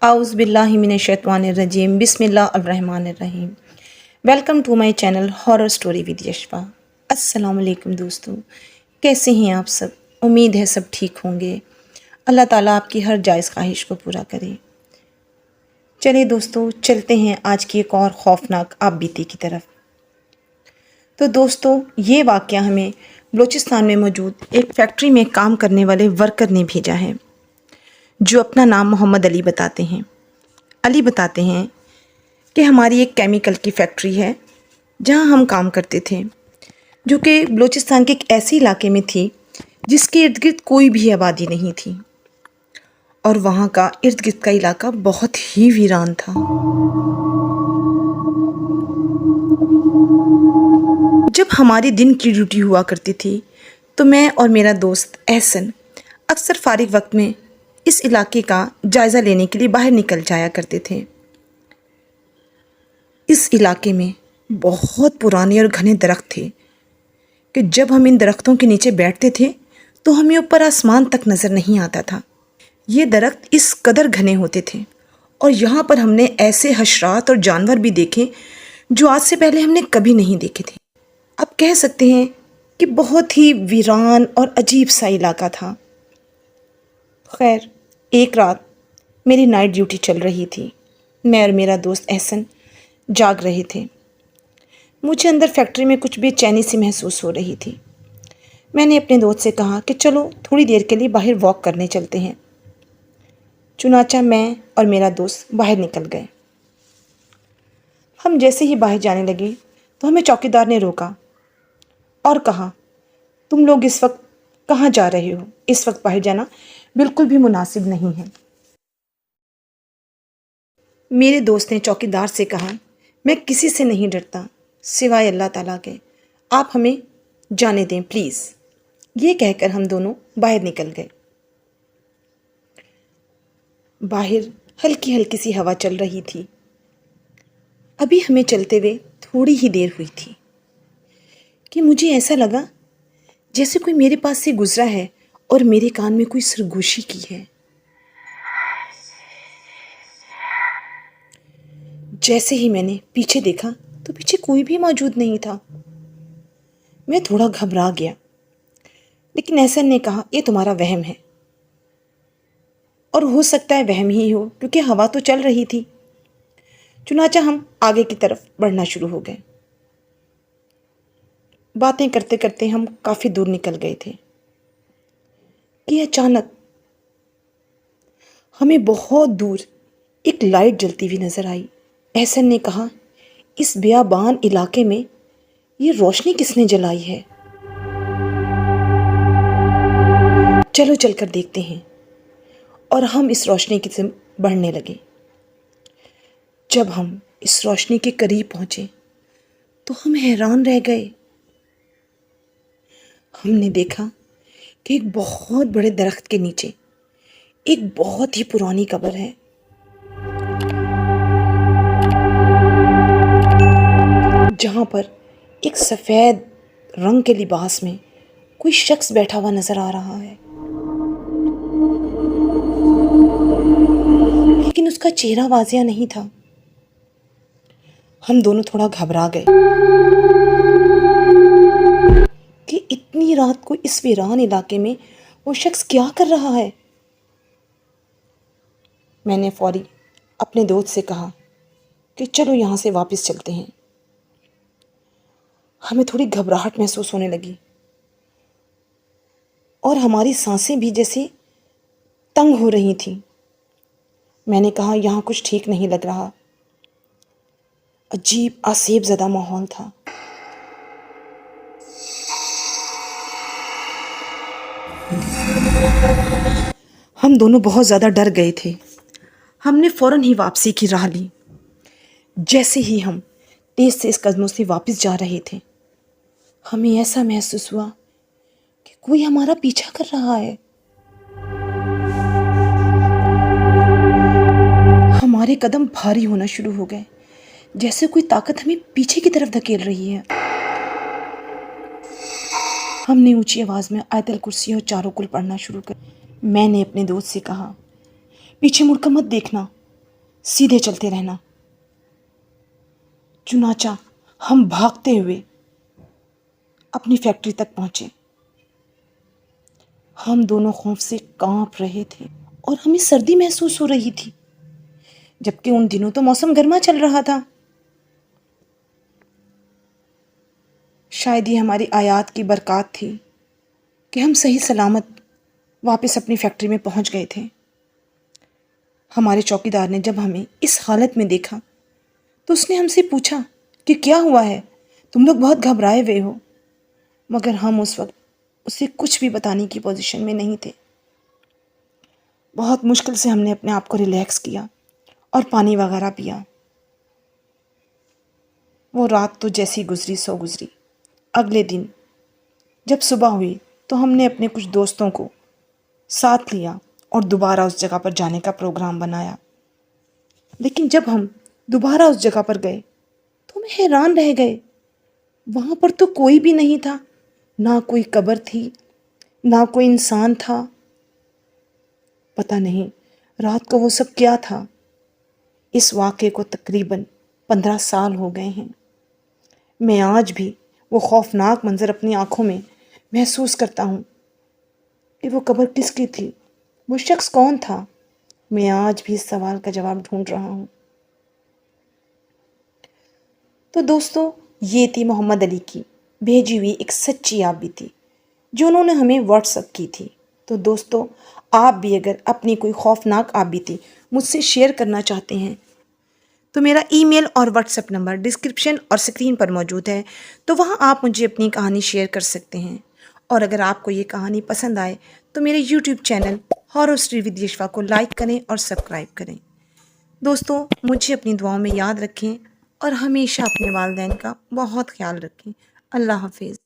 आउज़ बिल्लाहि मिनश्शैतानिर्रजीम बिस्मिल्लाहिर्रहमानिर्रहीम। Welcome to my channel horror story with Yashfa. अस्सलाम वालेकुम दोस्तों, कैसे हैं आप सब? उम्मीद है सब ठीक होंगे। अल्लाह ताला आपकी हर जायज़ ख्वाहिश को पूरा करे। चलिए दोस्तों, चलते हैं आज की एक और खौफनाक आप बीती की तरफ। तो दोस्तों, ये वाक़या हमें बलूचिस्तान में मौजूद एक फैक्ट्री में काम करने वाले वर्कर ने भेजा है, जो अपना नाम मोहम्मद अली बताते हैं। अली बताते हैं कि हमारी एक केमिकल की फैक्ट्री है जहां हम काम करते थे, जो कि बलूचिस्तान के एक ऐसे इलाके में थी जिसके इर्द गिर्द कोई भी आबादी नहीं थी, और वहाँ का इर्द गिर्द का इलाका बहुत ही वीरान था। जब हमारी दिन की ड्यूटी हुआ करती थी तो मैं और मेरा दोस्त एहसन अक्सर फारिग वक्त में इस इलाके का जायज़ा लेने के लिए बाहर निकल जाया करते थे। इस इलाके में बहुत पुराने और घने दरख्त थे कि जब हम इन दरख्तों के नीचे बैठते थे तो हमें ऊपर आसमान तक नज़र नहीं आता था। ये दरख्त इस कदर घने होते थे और यहाँ पर हमने ऐसे हशरात और जानवर भी देखे जो आज से पहले हमने कभी नहीं देखे थे। आप कह सकते हैं कि बहुत ही वीरान और अजीब सा इलाका था। खैर, एक रात मेरी नाइट ड्यूटी चल रही थी। मैं और मेरा दोस्त एहसन जाग रहे थे। मुझे अंदर फैक्ट्री में कुछ बेचैनी सी महसूस हो रही थी। मैंने अपने दोस्त से कहा कि चलो थोड़ी देर के लिए बाहर वॉक करने चलते हैं। चुनाचा मैं और मेरा दोस्त बाहर निकल गए। हम जैसे ही बाहर जाने लगे तो हमें चौकीदार ने रोका और कहा, तुम लोग इस वक्त कहाँ जा रहे हो? इस वक्त बाहर जाना बिल्कुल भी मुनासिब नहीं है। मेरे दोस्त ने चौकीदार से कहा, मैं किसी से नहीं डरता सिवाय अल्लाह ताला के, आप हमें जाने दें प्लीज़। ये कहकर हम दोनों बाहर निकल गए। बाहर हल्की हल्की सी हवा चल रही थी। अभी हमें चलते हुए थोड़ी ही देर हुई थी कि मुझे ऐसा लगा जैसे कोई मेरे पास से गुजरा है और मेरे कान में कोई सरगोशी की है। जैसे ही मैंने पीछे देखा तो पीछे कोई भी मौजूद नहीं था। मैं थोड़ा घबरा गया, लेकिन एहसन ने कहा, ये तुम्हारा वहम है, और हो सकता है वहम ही हो क्योंकि हवा तो चल रही थी। चुनाचा हम आगे की तरफ बढ़ना शुरू हो गए। बातें करते करते हम काफ़ी दूर निकल गए थे कि अचानक हमें बहुत दूर एक लाइट जलती हुई नज़र आई। एहसन ने कहा, इस बियाबान इलाके में ये रोशनी किसने जलाई है? चलो चलकर देखते हैं। और हम इस रोशनी की तरफ बढ़ने लगे। जब हम इस रोशनी के करीब पहुंचे तो हम हैरान रह गए। हमने देखा कि एक बहुत बड़े दरख्त के नीचे एक बहुत ही पुरानी कब्र है। जहां पर एक सफ़ेद रंग के लिबास में कोई शख्स बैठा हुआ नजर आ रहा है, लेकिन उसका चेहरा वाज़िया नहीं था। हम दोनों थोड़ा घबरा गए कि इतनी रात को इस वीरान इलाके में वो शख्स क्या कर रहा है। मैंने फौरी अपने दोस्त से कहा कि चलो यहाँ से वापस चलते हैं। हमें थोड़ी घबराहट महसूस होने लगी और हमारी सांसें भी जैसे तंग हो रही थीं। मैंने कहा, यहाँ कुछ ठीक नहीं लग रहा। अजीब आसेब ज़दा माहौल था। हम दोनों बहुत ज़्यादा डर गए थे। हमने फ़ौरन ही वापसी की राह ली। जैसे ही हम तेज़ तेज़ कदमों से वापस जा रहे थे, हमें ऐसा महसूस हुआ कि कोई हमारा पीछा कर रहा है। हमारे कदम भारी होना शुरू हो गए, जैसे कोई ताकत हमें पीछे की तरफ धकेल रही है। हमने ऊंची आवाज़ में आयतल कुर्सी और चारों कुल पढ़ना शुरू कर। मैंने अपने दोस्त से कहा, पीछे मुड़कर मत देखना, सीधे चलते रहना। चुनाचा हम भागते हुए अपनी फैक्ट्री तक पहुंचे। हम दोनों खौफ से कांप रहे थे और हमें सर्दी महसूस हो रही थी, जबकि उन दिनों तो मौसम गर्मा चल रहा था। शायद ये हमारी आयात की बरकत थी कि हम सही सलामत वापस अपनी फैक्ट्री में पहुंच गए थे। हमारे चौकीदार ने जब हमें इस हालत में देखा तो उसने हमसे पूछा कि क्या हुआ है, तुम लोग बहुत घबराए हुए हो। मगर हम उस वक्त उसे कुछ भी बताने की पोजीशन में नहीं थे। बहुत मुश्किल से हमने अपने आप को रिलैक्स किया और पानी वगैरह पिया। वो रात तो जैसी गुजरी सो गुजरी। अगले दिन जब सुबह हुई तो हमने अपने कुछ दोस्तों को साथ लिया और दोबारा उस जगह पर जाने का प्रोग्राम बनाया। लेकिन जब हम दोबारा उस जगह पर गए तो हम हैरान रह गए। वहाँ पर तो कोई भी नहीं था, ना कोई कब्र थी, ना कोई इंसान था। पता नहीं रात को वो सब क्या था। इस वाक़े को तकरीबन 15 साल हो गए हैं। मैं आज भी वो खौफनाक मंज़र अपनी आँखों में महसूस करता हूँ कि वो कब्र किसकी थी, वो शख्स कौन था। मैं आज भी इस सवाल का जवाब ढूंढ रहा हूँ। तो दोस्तों, ये थी मोहम्मद अली की भेजी हुई एक सच्ची आप बीती जो उन्होंने हमें व्हाट्सएप की थी। तो दोस्तों, आप भी अगर अपनी कोई खौफनाक आप बीती मुझसे शेयर करना चाहते हैं तो मेरा ईमेल और व्हाट्सएप नंबर डिस्क्रिप्शन और स्क्रीन पर मौजूद है, तो वहाँ आप मुझे अपनी कहानी शेयर कर सकते हैं। और अगर आपको ये कहानी पसंद आए तो मेरे YouTube channel horror story with Yashwa को लाइक करें और सब्सक्राइब करें। दोस्तों, मुझे अपनी दुआओं में याद रखें और हमेशा अपने वालिदैन का बहुत ख्याल रखें। अल्लाह हाफिज़।